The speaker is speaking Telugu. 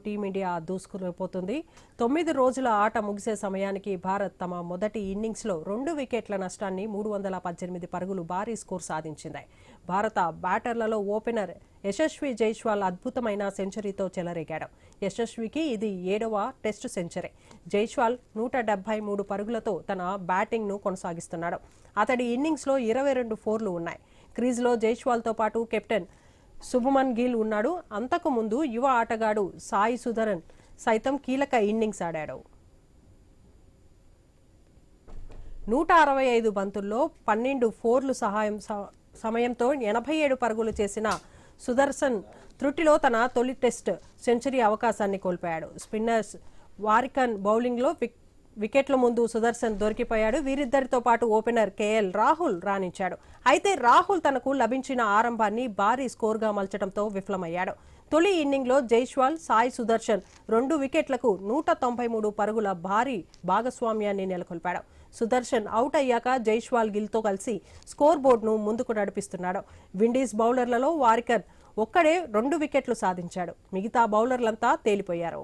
టీమిండియా దూసుకుపోతుంది. 9 రోజుల ఆట ముగిసే సమయానికి భారత్ తమ మొదటి ఇన్నింగ్స్లో 2 వికెట్ల నష్టాన్ని 318 పరుగులు భారీ స్కోర్ సాధించింది. భారత బ్యాటర్లలో ఓపెనర్ యశస్వి జైస్వాల్ అద్భుతమైన సెంచరీతో చెలరేగాడు. యశస్వికి ఇది 7వ టెస్టు సెంచరీ. జైస్వాల్ 173 పరుగులతో తన బ్యాటింగ్ను కొనసాగిస్తున్నాడు. అతడి ఇన్నింగ్స్లో 22 ఫోర్లు ఉన్నాయి. క్రీజ్లో జైస్వాల్తో పాటు కెప్టెన్ శుభమన్ గిల్ ఉన్నాడు. అంతకు ముందు యువ ఆటగాడు సాయి సుదర్శన్ సైతం కీలక ఇన్నింగ్స్ ఆడాడు. 165 బంతుల్లో 12 ఫోర్లు సమయంతో 87 పరుగులు చేసిన సుదర్శన్ త్రుటిలో తన తొలి టెస్ట్ సెంచరీ అవకాశాన్ని కోల్పోయాడు. స్పిన్నర్స్ వారికన్ బౌలింగ్లో వికెట్ల ముందు సుదర్శన్ దొరికిపోయాడు. వీరిద్దరితో పాటు ఓపెనర్ కేఎల్ రాహుల్ రాణించాడు. అయితే రాహుల్ తనకు లభించిన ఆరంభాన్ని భారీ స్కోర్గా మలచడంతో విఫలమయ్యాడు. తొలి ఇన్నింగ్లో జైస్వాల్, సాయి సుదర్శన్ 2 వికెట్లకు 193 పరుగుల భారీ భాగస్వామ్యాన్ని నెలకొల్పాడు. సుదర్శన్ అవుట్ అయ్యాక జైస్వాల్ గిల్తో కలిసి స్కోర్ బోర్డును ముందుకు నడిపిస్తున్నాడు. విండీస్ బౌలర్లలో వారికన్ ఒక్కడే 2 వికెట్లు సాధించాడు. మిగతా బౌలర్లంతా తేలిపోయారు.